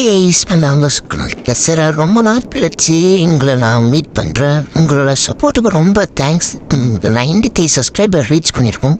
Ice பண்ணாங்க sir. ரொம்ப நாள் கழிச்சு எங்களை நான் மீட் பண்ணுறேன். உங்களோட சப்போர்ட்டுக்கு ரொம்ப தேங்க்ஸ். 93 சப்ஸ்கிரைபர் ரீச் பண்ணியிருக்கோம்.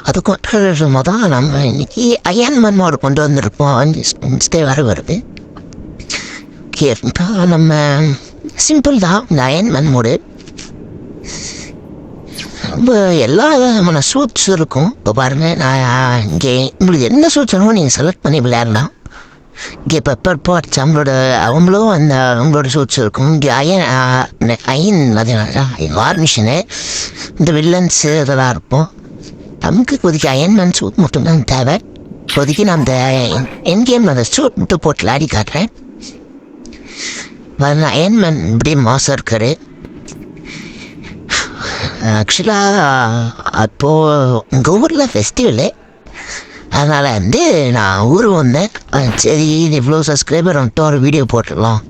அது கொண்டு தான் நம்ம இன்னைக்கு அயன்மன் மோடு கொண்டு வந்திருப்போம். இன்ஸ்டே வருது. ஓகே, இப்போ நம்ம சிம்பிள் தான் இந்த அயன்மன் மோடு. ரொம்ப எல்லா விதமான சூட்ஸ் இருக்கும். இப்போ பாருங்கள், நான் இங்கே உங்களுக்கு என்ன சூட்ஸ் வேணுமோ நீங்கள் செலக்ட் பண்ணி விளையாடலாம். இங்கே பெப்பர் பாட்ஸ் அவங்களும் அவங்களோட சூட்ஸ் இருக்கும். இங்கே அயன் வார்னிஷனு இந்த வில்லன்ஸு அதெல்லாம் இருக்கும். நமக்கு இப்போதைக்கு அயன்மேன் சூட் மட்டும்தான் தேவை. இப்போதைக்கு நான் அந்த என் கேம் அந்த சூட் மட்டும் போட்டு விளையாடி காட்டுறேன். அயன்மேன் இப்படி மாசம் இருக்காரு. ஆக்சுவலாக அப்போது உங்கள் ஊரில் ஃபெஸ்டிவலு, அதனால் நான் ஊருக்கு வந்தேன். சரி, இவ்வளோ சப்ஸ்கிரைபர் வந்துட்டு ஒரு வீடியோ போட்டுடலாம்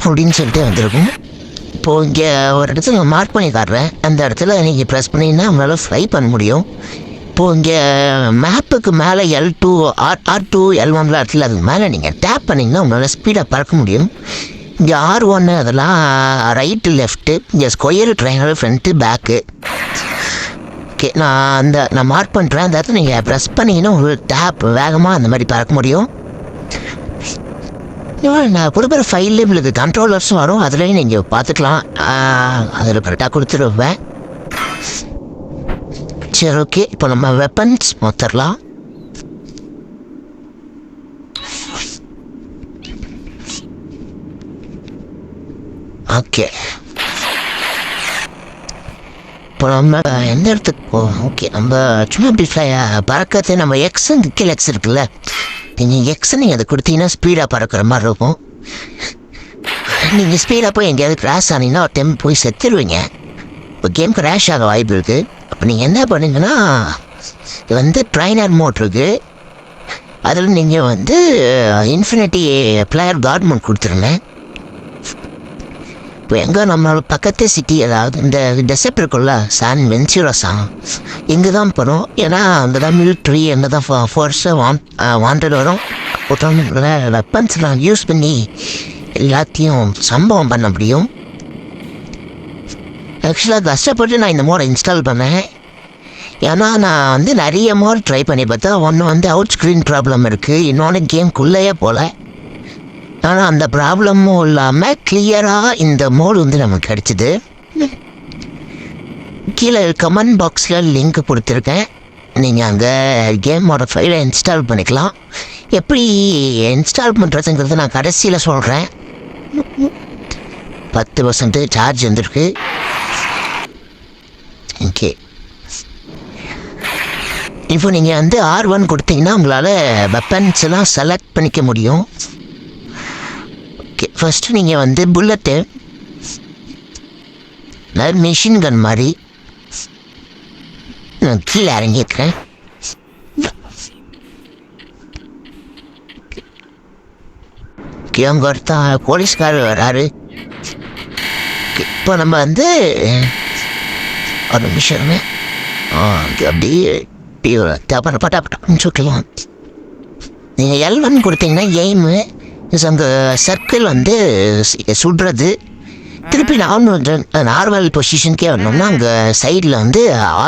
அப்படின்னு சொல்லிட்டு வந்திருக்கோம். இப்போது இங்கே ஒரு இடத்துல நான் மார்க் பண்ணி காட்டுறேன். அந்த இடத்துல நீங்கள் ப்ரெஸ் பண்ணிங்கன்னா உங்களால் ஃப்ளை பண்ண முடியும். இப்போது இங்கே மேப்புக்கு மேலே L2 R2 L1 இடத்துல அதுக்கு மேலே நீங்கள் டேப் பண்ணிங்கன்னா உங்களால் ஸ்பீடாக பறக்க முடியும். இங்கே R1 அதெல்லாம் ரைட்டு லெஃப்ட்டு, இங்கே square triangle front back. Okay, நான் மார்க் பண்ணுறேன். அந்த இடத்துல நீங்கள் ப்ரெஸ் பண்ணிங்கன்னா உங்களுக்கு டேப் வேகமாக அந்த மாதிரி பறக்க முடியும். நான் கொடுக்குற ஃபைலில் உங்களுக்கு கண்ட்ரோலர்ஸும் வரும். அதுலேயும் நீங்கள் பார்த்துக்கலாம். அதில் கரெக்டாக கொடுத்துருவேன். சரி, ஓகே, இப்போ நம்ம வெப்பன்ஸ் மொத்தரலாம். ஓகே, இப்போ நம்ம எந்த இடத்துக்கு போவோம்? ஓகே, நம்ம சும்மா இப்படி பறக்கிறது நம்ம கீழே எக்ஸ் இருக்குல்ல, நீங்கள் அதை கொடுத்தீங்கன்னா ஸ்பீடாக பறக்கிற மாதிரி இருக்கும். நீங்கள் ஸ்பீடாக போய் எங்கேயாவது கிராஷ் ஆனீங்கன்னா ஒரு டைம் போய் செத்துருவீங்க. இப்போ கேம் கிராஷ் ஆக வாய்ப்பு இருக்குது. அப்போ நீங்கள் என்ன பண்ணுங்கன்னா, இது ட்ரைனர் மோட் இருக்குது. அதில் நீங்கள் இன்ஃபினிட்டி பிளேயர் கார்ட்மெண்ட் கொடுத்துருங்க. இப்போ எங்கே நம்மளோட பக்கத்தே சிட்டி, அதாவது இந்த டெசர்ட் இருக்குல்ல, சான் வென்ச்சுரஸா, இங்கே தான் போகிறோம். ஏன்னா அங்கே தான் மிலிட்ரி, அங்கே தான் ஃபோர்ஸை வாண்டட் வரும். ஒருத்தவங்க வெப்பன்ஸ்லாம் யூஸ் பண்ணி எல்லாத்தையும் சம்பவம் பண்ண முடியும். ஆக்சுவலாக கஷ்டப்பட்டு நான் இந்த மோடை இன்ஸ்டால் பண்ணேன். ஏன்னா நான் நிறைய மோட் ட்ரை பண்ணி பார்த்தா ஒன்று அவுட் ஸ்க்ரீன் ப்ராப்ளம் இருக்குது, இன்னொன்று கேம்குள்ளேயே போகல. ஆனால் அந்த ப்ராப்ளமும் இல்லாமல் கிளியராக இந்த மோடு நமக்கு கிடச்சிது. கீழே கமெண்ட் பாக்ஸில் லிங்க் கொடுத்துருக்கேன். நீங்கள் அங்கே கேமோட ஃபைலை இன்ஸ்டால் பண்ணிக்கலாம். எப்படி இன்ஸ்டால் பண்ணுறதுங்கிறத நான் கடைசியில் சொல்கிறேன். 10% சார்ஜ் வந்துருக்கு. ஓகே, இப்போ நீங்கள் R1 கொடுத்தீங்கன்னா உங்களால் வெப்பன்ஸ் எல்லாம் செலக்ட் பண்ணிக்க முடியும். ஃபஸ்ட்டு நீங்கள் புல்லட்டு மிஷின் கன் மாதிரி நான் கீழே இறங்கியிருக்கேன். அங்கே ஒருத்தான் போலீஸ்காரர் வராரு. இப்போ நம்ம ஒரு நிமிஷம் அப்படியே பட்டாப்பட்டான்னு சுட்டலாம். நீங்கள் L1 கொடுத்தீங்கன்னா எய்மு, அங்கே சர்க்கிள் சுடுறது. திருப்பி நார்மல் பொசிஷனுக்கே வரணும்னா அங்கே சைடில்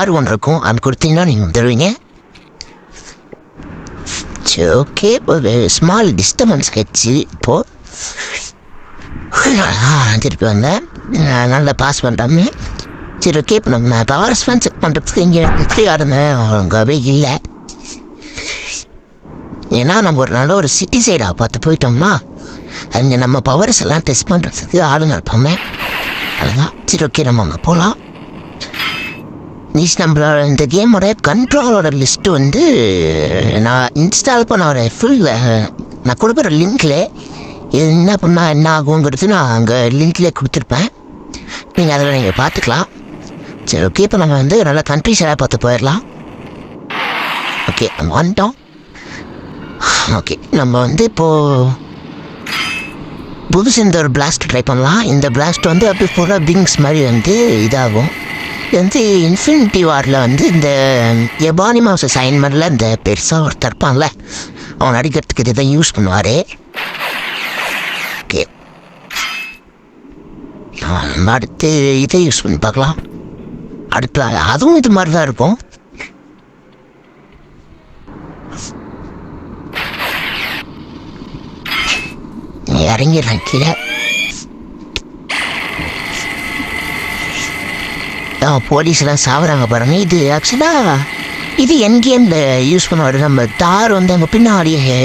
R1 இருக்கும். அது கொடுத்தீங்கன்னா நீங்கள் வந்துடுவீங்க. சரி, ஓகே, ஒரு ஸ்மால் டிஸ்டர்பன்ஸ் கிடச்சி. இப்போது திருப்பி வந்தேன், நல்லா பாஸ் பண்ணுறாங்க. சரி, ஓகே, இப்போ நம்ம பவர் ஸ்பேன் செக் பண்ணுறதுக்கு இங்கே எப்படி ஆடுனேன் அங்கவே இல்லை. ஏன்னா நம்ம ஒரு நல்ல ஒரு சிட்டி சைடாக பார்த்து போயிட்டோம்னா அங்கே நம்ம பவர்ஸ் எல்லாம் டெஸ்ட் பண்ணுறதுக்கு ஆளுங்க இருப்போமே. அதுதான். சரி, ஓகே, நம்ம அங்கே போகலாம். நம்மளோட இந்த கேமோட கண்ட்ரோலோட லிஸ்ட்டு நான் இன்ஸ்டால் பண்ண ஒரு நான் கொடுக்குற லிங்க்கில் இது என்ன பண்ணால் என்ன ஆகுங்கிறது நான் அங்கே லிங்க்லேயே கொடுத்துருப்பேன். நீங்கள் அதில் நீங்கள் பார்த்துக்கலாம். சரி, ஓகே, இப்போ நம்ம நல்லா கண்ட்ரி சைடாக பார்த்து போயிடலாம். ஓகே, நம்ம வந்துட்டோம். ஓகே, நம்ம இப்போது புதுசு இந்த ஒரு பிளாஸ்ட் ட்ரை பண்ணலாம். இந்த பிளாஸ்ட் அப்படி ஃபுல்லாக விங்ஸ் மாதிரி இதாகும். இது இன்ஃபினிட்டி வாரில் இந்த எபானிமாஸ் அசைன்மெண்ட்டில் இந்த பெருசாக ஒருத்தர் இருப்பான்ல, அவன் அடிக்கிறதுக்கு இதை தான் யூஸ் பண்ணுவார். அடுத்து இதை யூஸ் பண்ணி பார்க்கலாம். அடுத்து அதுவும் இது மாதிரி தான் இருக்கும். இறங்கிடலாம் கீழே. போலீஸ்லாம் சாவுறாங்க பாருங்க. இது ஆக்சுவலாக இது என்கேமில் யூஸ் பண்ணுவார். நம்ம தார் வந்து அங்கே பின்னாடியே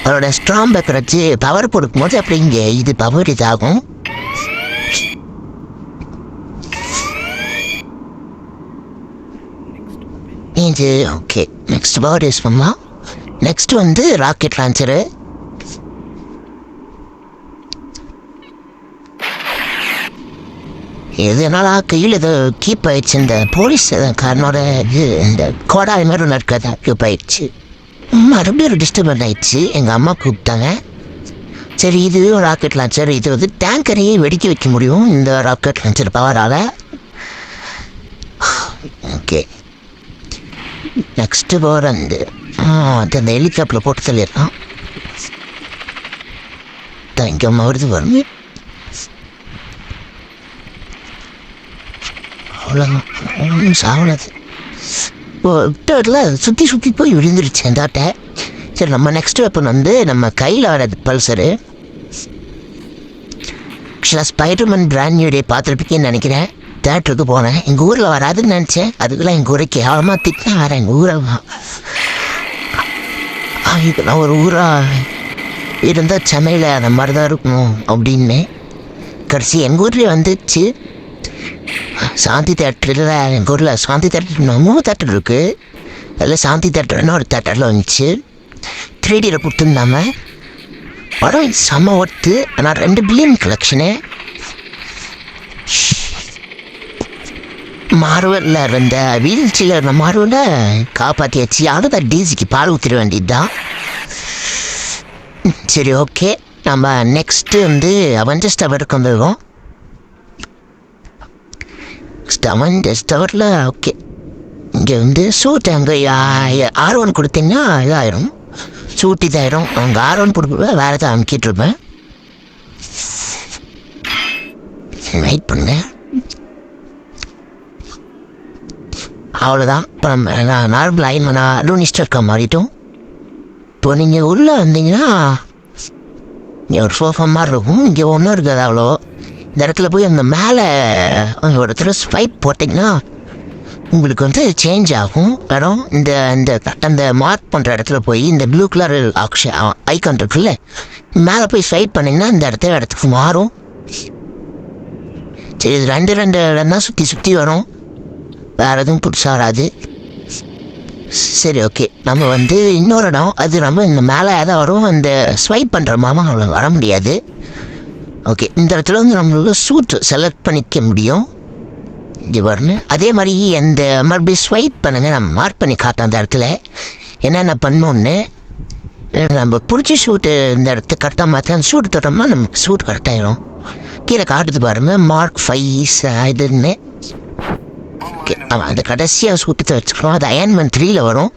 அவரோட ஸ்ட்ராங் பேப்பர் வச்சு பவர் கொடுக்கும்போது அப்படி இங்கே இது பவர் இதாகும். இது ஓகே. நெக்ஸ்ட் பவர் யூஸ் பண்ணலாம். நெக்ஸ்ட் வந்து ராக்கெட் லான்ச்சரு. இதனால கையில் ஏதோ கீப் ஆயிடுச்சு. இந்த போலீஸ் காரனோட இது இந்த கோடாய் மாதிரி ஒன்று இருக்கிறதா கீப் ஆயிடுச்சு. மறுபடியும் ஒரு டிஸ்டர்பன்ஸ் ஆயிடுச்சு. எங்கள் அம்மா கூப்பிட்டாங்க. சரி இது ராக்கெட் லான்ச்சர். இது வந்து டேங்கரையே வெடிக்க வைக்க முடியும் இந்த ராக்கெட் லான்ச்சர் பவரால். ஓகே நெக்ஸ்ட்டு பவர் வந்து அது அந்த ஹெலிகாப்டரில் போட்டு தள்ளிடலாம். இங்கே வருது வரும். அவ்வளோதான் சாவனது. இப்போ விட்டதில் சுற்றி சுற்றி போய் விழுந்துருச்சு அந்த ஆட்டை. சரி நம்ம நெக்ஸ்ட் வெப்பன் வந்து நம்ம கையில் வராது பல்சரு. ஆக்சுவலாக ஸ்பைடர்மேன் பிராண்ட் நியூ டே பார்த்துருப்பீங்கன்னு நினைக்கிறேன். தேட்டருக்கு போனேன். எங்கள் ஊரில் வராதுன்னு நினச்சேன். அதுக்கெல்லாம் எங்கள் ஊரை கேவலமாக திட்டினா வரேன். எங்கள் ஊரை இதெல்லாம் ஒரு ஊராக இருந்தால் சென்னையில் அந்த மாதிரி தான் இருக்கணும் அப்படின்னு கடைசி எங்கள் ஊர்லேயே வந்துச்சு. சாந்தி தேட்டரில் எங்கள் ஊரில் சாந்தி தேட்டர் 3 தேட்டர் இருக்குது. அதில் சாந்தி தேட்டர்னு ஒரு தேட்டரில் வந்துச்சு. 3Dயில் கொடுத்துருந்தாங்க. படம் செம்ம ஒர்த்து. ஆனால் 2 பில்லியன் கலெக்ஷனு. மார்வலில் இருந்த வீழ்ச்சியில் இருந்த மார்வலை காப்பாற்றி வச்சு அவ்வளோதான் டிசிக்கு பால் ஊற்றிட வேண்டியது தான். சரி ஓகே நம்ம நெக்ஸ்ட்டு வந்து அவெஞ்சர்ஸ் டவருக்கு வந்துடுவோம். அவெஞ்சர்ஸ் டவரில் ஓகே இங்கே வந்து சூட் அங்கே R1 கொடுத்தீங்கன்னா இதாயிரும். சூட் இதாயிரும். அங்கே R1 கொடுப்பேன். வேறு எதாவது அமுக்கிட்டுருப்பேன். வெயிட் பண்ணுங்க. அவ்வளோதான். இப்போ நான் நார்மல் நான் லூனிஸ்டர்க்கா மாறிட்டோம். இப்போ நீங்கள் உள்ளே வந்தீங்கன்னா இங்கே ஒரு சோஃபா மாதிரி இருக்கும். இங்கே ஒன்றும் இருக்காது அவ்வளோ. இந்த இடத்துல போய் அந்த மேலே ஒரு இடத்துல ஸ்வைப் போட்டிங்கன்னா உங்களுக்கு வந்து சேஞ்ச் ஆகும் இடம். இந்த இந்த அந்த மார்க் பண்ணுற இடத்துல போய் இந்த ப்ளூ கலர் ஐக்கான் இருக்குல்ல, மேலே போய் ஸ்வைப் பண்ணிங்கன்னா இந்த இடத்துக்கு மாறும். சரி இது 2 இடம் தான் சுற்றி வரும். வேறு எதுவும் புதுசாக வராது. சரி ஓகே நம்ம வந்து இன்னொரு இடம் அது நம்ம இந்த மேலே எதாவது வரும். அந்த ஸ்வைப் பண்ணுற மாமா அவ்வளோ வர முடியாது. ஓகே இந்த இடத்துல வந்து நம்மளோட சூட் செலக்ட் பண்ணிக்க முடியும். இங்கே வரணும். அதே மாதிரி அந்த மறுபடியும் ஸ்வைப் பண்ணுங்க. நம்ம மார்க் பண்ணி காட்டோம் அந்த இடத்துல என்னென்ன பண்ணோன்னு. நம்ம பிடிச்ச ஷூட்டு இந்த இடத்துக்கு கரெக்டாக மாற்றி அந்த ஷூட் தொட்டோம்னா நமக்கு ஷூட் கரெக்டாகிடும். கீழே காட்டுது பாருங்கள் மார்க் 5 இதுன்னு. ஓகே ஆமாம் அந்த கடைசியாக சூட்டத்தை வச்சுக்கிறோம். அது அயன்மேன் 3ல் வரும்.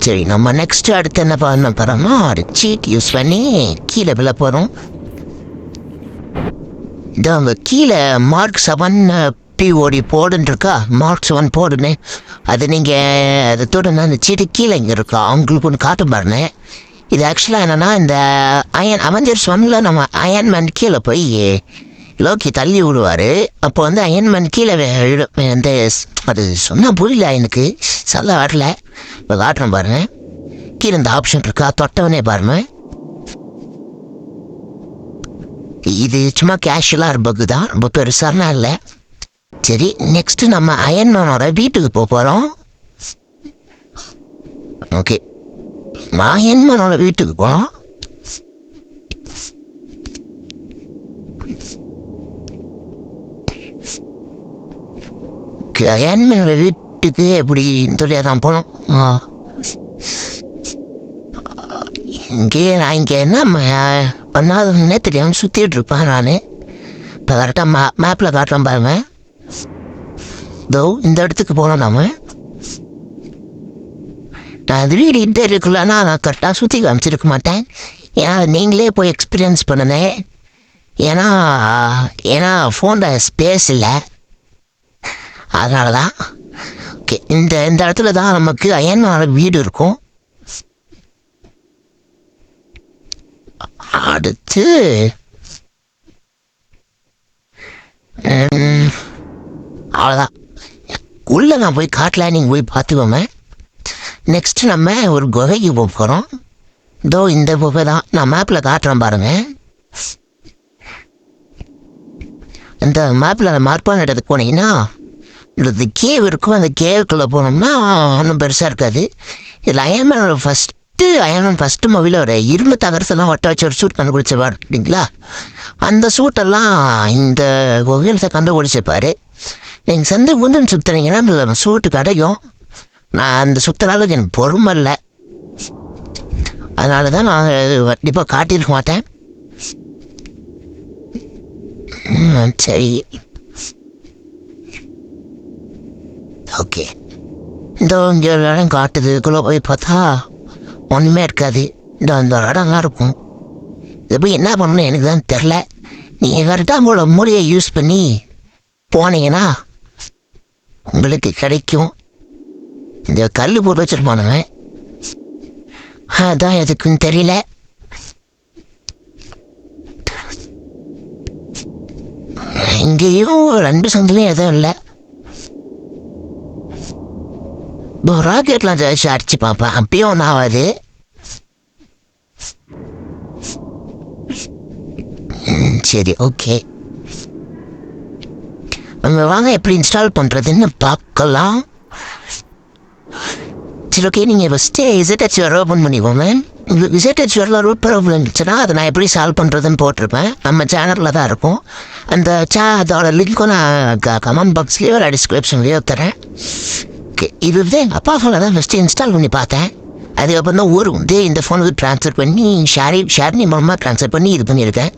சரி நம்ம நெக்ஸ்ட்டு அடுத்து என்ன பண்ண போகிறோம்னா ஒரு சீட் யூஸ் பண்ணி கீழே விழ போகிறோம். இதோ அங்கே கீழே மார்க் 7 POD போடுன்னு இருக்கா. மார்க் 7 போடுன்னு அது நீங்கள் அதை தொடர்ந்து அந்த சீட்டு கீழே இங்கே இருக்கா. அவங்களுக்கு ஒன்று காட்டு பாருங்க. இது ஆக்சுவலாக என்னென்னா இந்த அவெஞ்சர்ஸ் 1ல் நம்ம அயன்மேன் கீழே போய் லோக்கி தள்ளி விடுவார். அப்போ வந்து அயன்மேன் கீழே வந்து அது சொன்னால் புரியல எனக்கு சொல்ல வரல. இப்போ காட்டுறேன் பாருங்கள். கீழே இந்த ஆப்ஷன் இருக்கா தொட்டவனே பாருங்க. இது சும்மா கேஷுவலாக பக்கு தான், ரொம்ப பெருசானா இல்லை. சரி நெக்ஸ்ட்டு நம்ம அயன்மேனோட வீட்டுக்கு போகிறோம். ஓகே அயன்மேனோட வீட்டுக்கு போகிறோம். அயன்மேனோட வீட்டுக்கு எப்படி தொழிலாக தான் போனோம். நான் இங்கே என்ன பண்ணாதுன்னே தெரியாமல் சுற்றிட்டு இருப்பேன் நான். இப்போ கரெக்டாக மேப்பில் காட்டுறேன் பாருங்க. இதோ இந்த இடத்துக்கு போனோம். நாம் நான் திடீர் இன்டர்வியூக்குள்ளனா நான் கரெக்டாக சுற்றி காமிச்சிருக்க மாட்டேன். ஏன்னா நீங்களே போய் எக்ஸ்பீரியன்ஸ் பண்ணுனேன். ஏன்னா ஏன்னா ஃபோனில் ஸ்பேஸ் இல்லை, அதனால தான். ஓகே, இந்த இந்த இடத்துல தான் நமக்கு அயனான வீடு இருக்கும். அடுத்து அவ்வளோதான். உள்ளே நான் போய் காட்டில் நீங்கள் போய் பார்த்துக்கோங்க. நெக்ஸ்ட்டு நம்ம ஒரு குகைக்கு போக போகிறோம். இதோ இந்த குகை தான் நான் மேப்பில் காட்டுறேன் பாருங்கள். இந்த மேப்பில் மார்ப்பான இடத்துக்கு போனீங்கன்னா இந்த கேவ் இருக்கும். அந்த கேவுக்குள்ளே போனோம்னா ஒன்றும் பெருசாக இருக்காது. இதில் அயன்மேன் ஃபஸ்ட்டு மூவியில் ஒரு இரும்பு தகரத்தெல்லாம் ஒட்ட வச்சு ஒரு சூட் கண்டுபிடிச்சவார் இல்லைங்களா? அந்த சூட்டெல்லாம் இந்த கோவிலத்தை கண்டுபிடிச்சிருப்பார். நீங்கள் சந்தை குந்துன்னு சுற்றுனீங்கன்னா இந்த சூட்டு கிடைக்கும். நான் அந்த சுற்றுனாலும் எனக்கு பொறுமை இல்லை, அதனால தான் நான் கண்டிப்பாக காட்டியிருக்க மாட்டேன். சரி, ஓகே. இந்த இங்கே ஒரு இடம் காட்டுது. இதுக்குள்ளே போய் பார்த்தா ஒன்றுமே இருக்காது. இந்த இடம்லாம் இருக்கும். இதை போய் என்ன பண்ணணும் எனக்கு தான் தெரில. நீங்கள் கரெக்டாக உங்களோட மூளையை யூஸ் பண்ணி போனீங்கன்னா உங்களுக்கு கிடைக்கும். இந்த கல் போட்டு வச்சுருப்பானுங்க, அதான் எதுக்குன்னு தெரியல. இங்கேயும் 2 சந்திலையும் எதுவும் இல்லை. இப்போ ராக்கெட்லாம் ஜெயிச்சு அடிச்சு பார்ப்பேன், அப்பயும் ஒன்றும் ஆகாது. சரி, ஓகே. நம்ம வாங்க எப்படி இன்ஸ்டால் பண்ணுறதுன்னு பார்க்கலாம். சரி, ஓகே. நீங்கள் ஃபஸ்ட்டு ZHR ஓப்பன் பண்ணிக்கோங்க. உங்களுக்கு ZHRல ரூட் ப்ராப்ளம் இருந்துச்சுன்னா அதை நான் எப்படி சால்வ் பண்ணுறதுன்னு போட்டிருப்பேன். நம்ம சேனலில் தான் இருக்கும். அதோட லிங்க்கும் நான் கமெண்ட் பாக்ஸ்லேயோ ஒரு டிஸ்கிரிப்ஷன்லேயோ தரேன். ஓகே, இது எங்கள் அப்பா ஃபோனில் தான் ஃபஸ்ட்டு இன்ஸ்டால் பண்ணி பார்த்தேன். அதுக்கப்புறம் தான் ஊர் வந்து இந்த ஃபோனுக்கு ட்ரான்ஸ்ஃபர் பண்ணி ஷேர்னி மூலமாக ட்ரான்ஸ்ஃபர் பண்ணி இது பண்ணியிருக்கேன்.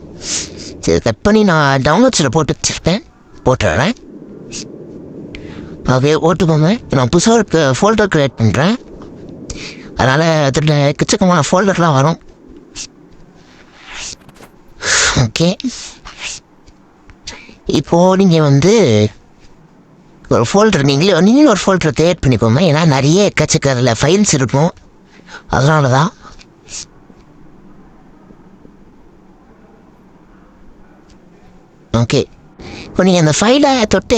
சரி, கட் பண்ணி நான் டவுன்லோட்ஸில் போட்டு வச்சுருப்பேன், போட்டுறேன். ஓகே, ஓட்டுக்கோங்க. நான் புதுசாக ஃபோல்டர் க்ரியேட் பண்ணுறேன். அதனால் அதில் எக்கச்சக்கமான ஃபோல்டர்லாம் வரும். ஓகே, இப்போது நீங்கள் வந்து ஒரு ஃபோல்டர் நீங்களும் ஒரு ஃபோல்டரை க்ரியேட் பண்ணிக்கோங்க. ஏன்னா நிறைய எக்கச்சக்க அதில் ஃபைல்ஸ் இருக்கும், அதனால தான். ஓகே, இப்போ நீங்கள் அந்த ஃபைலை தொட்டு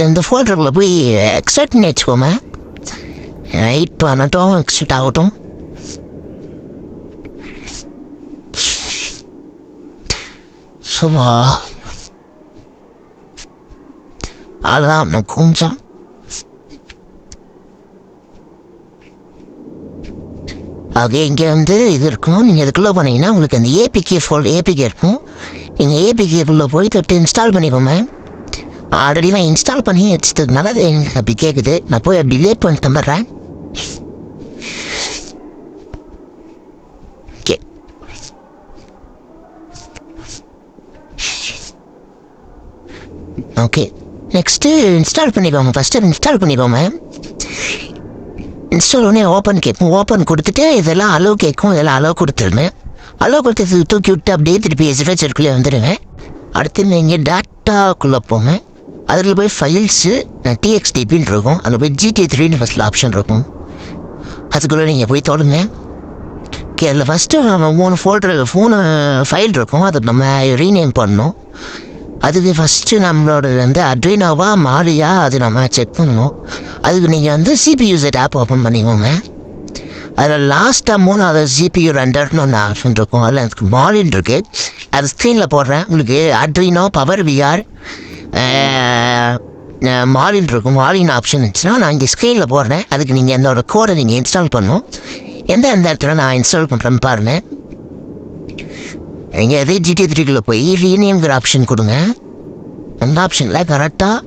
இந்த ஃபோல்டரில் போய் எக்ஸ்ட்ராக்ட் பண்ணி வச்சுக்கோங்க. ரைட் பண்ணட்டும், எக்ஸ்ட்ராக்ட் ஆகட்டும். சும்மா அதான் கொஞ்சம் ஆக இங்கே வந்து இது இருக்கும். நீங்கள் இதுக்குள்ளே போனீங்கன்னா உங்களுக்கு அந்த ஏபிகே இருக்கும். நீங்கள் ஏபிகேக்குள்ளே போய் தொட்டு இன்ஸ்டால் பண்ணிக்கோங்க. ஆல்ரெடி நான் இன்ஸ்டால் பண்ணி வச்சதுனால அது எனக்கு அப்படி கேட்குது. நான் போய் டிலேட் பண்ணி தந்துடுறேன். Okay, okay. நெக்ஸ்ட்டு இன்ஸ்டால் பண்ணிக்கோங்க. ஃபஸ்ட்டு இன்ஸ்டால் பண்ணிக்கோங்க. இன்ஸ்டால் உடனே ஓப்பன் கேட்கும். ஓப்பன் கொடுத்துட்டு இதெல்லாம் அலோவ் கேட்கும். இதெல்லாம் அலோவ் கொடுத்துருங்க. அலோவ் கொடுத்து தூக்கி விட்டு அப்படியே திருப்பி எஸ்எஃப்எஸ்க்குள்ளே வந்துடுங்க. அடுத்து நீங்கள் டேட்டாக்குள்ளே போங்க. அதில் போய் ஃபைல்ஸு TXTPன்னு இருக்கும். அதில் போய் GTA3ன்னு ஃபஸ்ட்டில் ஆப்ஷன் இருக்கும். அதுக்குள்ளே நீங்கள் போய் தொடுங்க. ஓகே, அதில் ஃபஸ்ட்டு நம்ம 3 ஃபைல் இருக்கும். அதை நம்ம ரீநேம் பண்ணணும். அதுக்கு ஃபஸ்ட்டு நம்மளோட வந்து அட்ரினோவா மாரியா அது நம்ம செக் பண்ணணும். அதுக்கு நீங்கள் வந்து CPU ஆப் ஓப்பன் பண்ணிக்கோங்க. அதில் லாஸ்ட்டாக 3வது CPU ரெண்டர்னு ஒன்று ஆப்ஷன் இருக்கும். அதில் எனக்கு மாலின் இருக்குது. அது ஸ்க்ரீனில் போடுறேன். உங்களுக்கு அட்ரினோ பவர் விஆர் மாலின் இருக்கும். மாலின் ஆப்ஷன் இருந்துச்சுன்னா நான் இங்கே ஸ்க்ரீனில் போடுறேன். அதுக்கு நீங்கள் என்னோடய கோடை நீங்கள் இன்ஸ்டால் பண்ணணும். எந்த இடத்துல நான் இன்ஸ்டால் பண்ணுறேன்னு பாருங்கள். நீங்கள் அதே GTA3க்குள்ளே போய் ரீநேம்ங்கிற ஆப்ஷன் கொடுங்க. அந்த ஆப்ஷனில் கரெக்டாக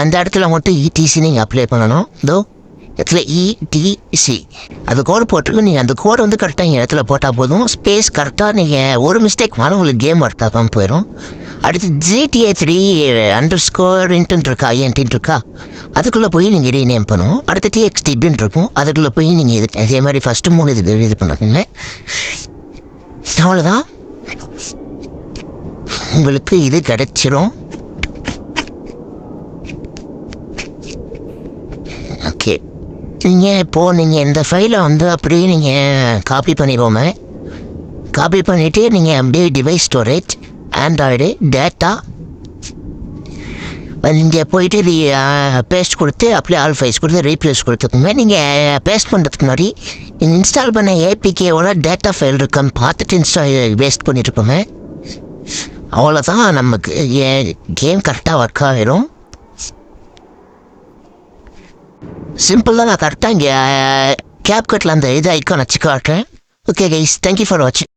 அந்த இடத்துல மட்டும் ETC நீங்கள் அப்ளை பண்ணணும். இதோ இடத்துல ETC அது கோடு போட்டிருக்கு. நீங்கள் அந்த கோடை வந்து கரெக்டாக இங்கே இடத்துல போட்டால் போதும். ஸ்பேஸ் கரெக்டாக நீங்கள் ஒரு மிஸ்டேக் மேலே உங்களுக்கு கேம் ஒர்க் ஆகாமல் போயிடும். அடுத்து GTA 3 _intent இருக்கா INT இருக்கா அதுக்குள்ளே போய் நீங்கள் ரீநேம் பண்ணுவோம். அடுத்து TXTBன்னு இருக்கும். அதுக்குள்ளே போய் நீங்கள் இதே மாதிரி ஃபஸ்ட்டு 3 இது பண்ணுறீங்க. அவ்வளோதான், உங்களுக்கு இது கிடைச்சிரும். ஓகே, நீங்கள் இந்த ஃபைலை வந்து அப்படியே நீங்கள் காப்பி பண்ணிடுவோமே. காப்பி பண்ணிவிட்டு நீங்கள் அப்படியே டிவைஸ் ஸ்டோரேஜ் ஆண்ட்ராய்டு டேட்டா நீங்கள் போயிட்டு பேஸ்ட் கொடுத்து அப்படியே ஆல் ஃபைல்ஸ் கொடுத்து ரீப்ளேஸ் கொடுத்துக்கோங்க. நீங்கள் பேஸ்ட் பண்ணுறதுக்கு முன்னாடி இன்ஸ்டால் பண்ண APKவோட டேட்டா ஃபைல் இருக்குன்னு பார்த்துட்டு வேஸ்ட் பண்ணிட்டுருக்கோங்க. அவ்வளோதான், நமக்கு கேம் கரெக்டாக ஒர்க் ஆகிடும். சிம்பிள் தான். நான் கரெக்டாக இங்கே CapCutல அந்த இது ஐக்கான் வச்சு காட்டுறேன். ஓகே கைஸ், தேங்க்யூ ஃபார் வாட்சிங்.